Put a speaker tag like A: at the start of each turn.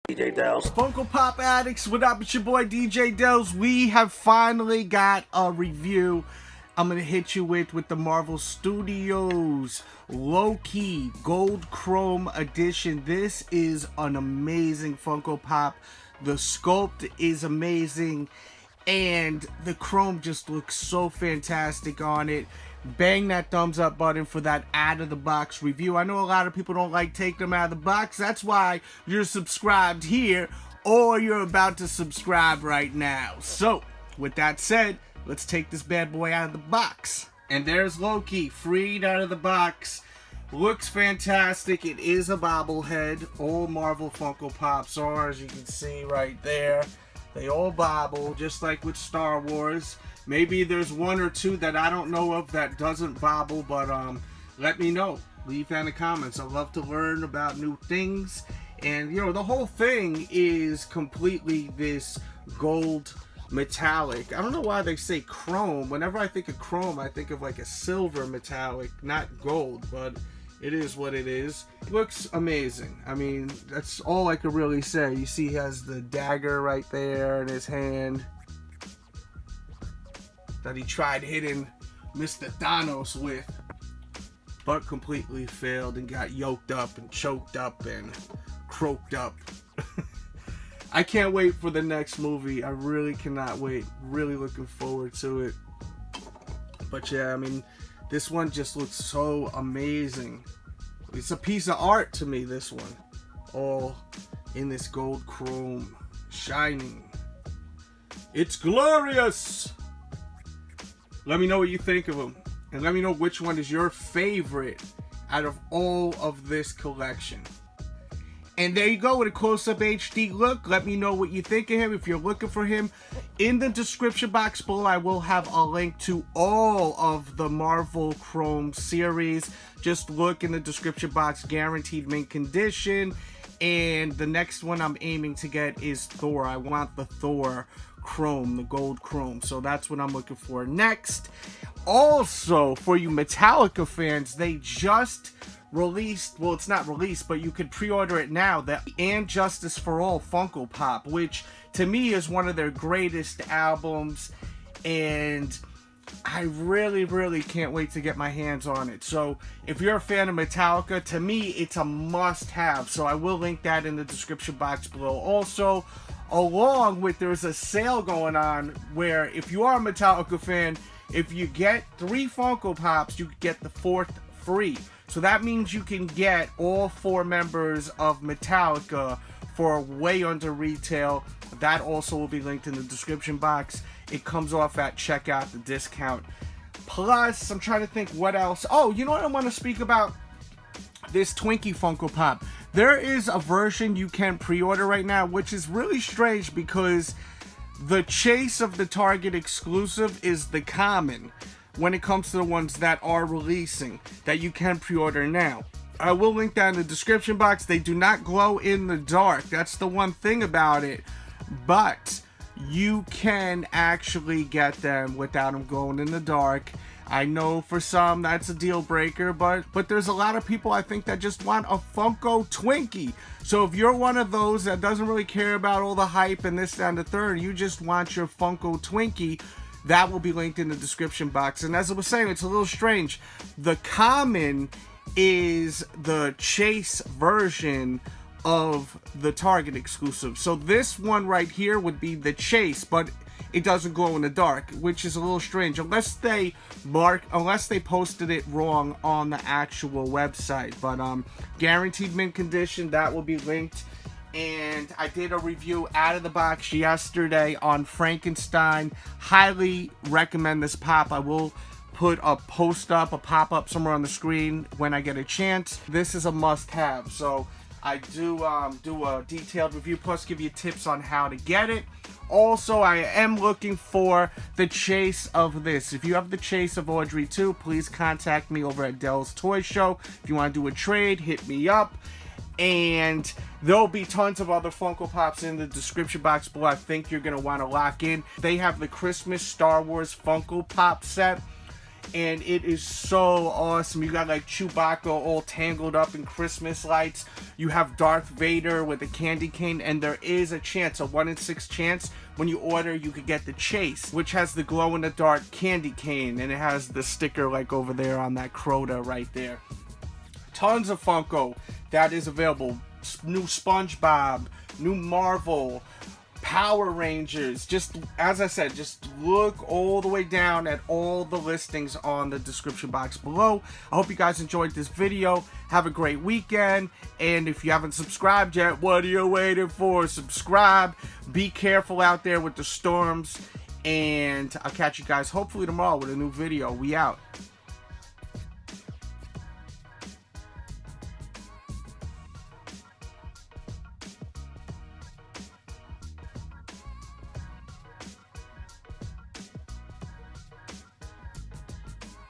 A: DJ Delz.
B: Funko Pop addicts, what up? It's your boy DJ Delz. We have finally got a review I'm gonna hit you with the Marvel Studios Loki Gold Chrome Edition. This is an amazing Funko Pop. The sculpt is amazing and the chrome just looks so fantastic on it. Bang that thumbs up button for that out of the box review. I know a lot of people don't like taking them out of the box. That's why you're subscribed here or you're about to subscribe right now. So with that said, let's take this bad boy out of the box. And there's Loki, freed out of the box. Looks fantastic. It is a bobblehead. All Marvel Funko Pops are, as you can see right there. They all bobble, just like with Star Wars. Maybe there's one or two that I don't know of that doesn't bobble, but let me know. Leave that in the comments. I love to learn about new things. And, you know, the whole thing is completely this gold metallic. I don't know why they say chrome. Whenever I think of chrome, I think of like a silver metallic, not gold, but it is what it is. It looks amazing. I mean, that's all I could really say. You see he has the dagger right there in his hand that he tried hitting Mr. Thanos with, but completely failed and got yoked up and choked up and croaked up. I can't wait for the next movie. I really cannot wait. Really looking forward to it. But yeah, I mean, this one just looks so amazing. It's a piece of art to me, this one. All in this gold chrome, shining. It's glorious! Let me know what you think of them. And let me know which one is your favorite out of all of this collection. And there you go with a close-up HD look. Let me know what you think of him if you're looking for him. In the description box below, I will have a link to all of the Marvel Chrome series. Just look in the description box, guaranteed mint condition. And the next one I'm aiming to get is Thor. I want the Thor Chrome, the gold chrome. So that's what I'm looking for next. Also, for you Metallica fans, they just released, well, it's not released, but you could pre-order it now, the And Justice for All Funko Pop, which to me is one of their greatest albums, and I really can't wait to get my hands on it. So if you're a fan of Metallica, to me it's a must-have, so I will link that in the description box below. Also, along with, there's a sale going on where if you are a Metallica fan, if you get 3 Funko Pops, you get the 4th free. So that means you can get all 4 members of Metallica for way under retail. That also will be linked in the description box. It comes off at checkout, the discount. Plus, I'm trying to think what else. Oh, you know what I want to speak about? This Twinkie Funko Pop. There is a version you can pre-order right now, which is really strange because the chase of the Target exclusive is the common when it comes to the ones that are releasing that you can pre-order now. I will link that in the description box. They do not glow in the dark. That's the one thing about it. But you can actually get them without them glowing in the dark. I know for some that's a deal breaker, but there's a lot of people I think that just want a Funko Twinkie. So if you're one of those that doesn't really care about all the hype and this, that, and the third, you just want your Funko Twinkie, that will be linked in the description box. And as I was saying, it's a little strange. The common is the chase version of the Target exclusive. So this one right here would be the chase, but it doesn't glow in the dark, which is a little strange unless they posted it wrong on the actual website. But guaranteed mint condition, that will be linked. And I did a review out of the box yesterday on Frankenstein. Highly recommend this pop. I will put a pop-up somewhere on the screen when I get a chance. This is a must-have. So I do a detailed review, plus give you tips on how to get it. Also, I am looking for the chase of this. If you have the chase of Audrey 2, please contact me over at Delz Toy Show. If you want to do a trade, hit me up. And there'll be tons of other Funko Pops in the description box below. I think you're going to want to lock in. They have the Christmas Star Wars Funko Pop set. and it is so awesome. You got like Chewbacca all tangled up in Christmas lights. You have Darth Vader with a candy cane, and there is a chance, a 1 in 6 chance, when you order you could get the Chase, which has the glow-in-the-dark candy cane, and it has the sticker like over there on that Crota right there. Tons of Funko that is available. New SpongeBob, new Marvel, Power Rangers. Just as I said, just look all the way down at all the listings on the description box below. I hope you guys enjoyed this video. Have a great weekend, and if you haven't subscribed yet, what are you waiting for? Subscribe. Be careful out there with the storms, and I'll catch you guys hopefully tomorrow with a new video. We out.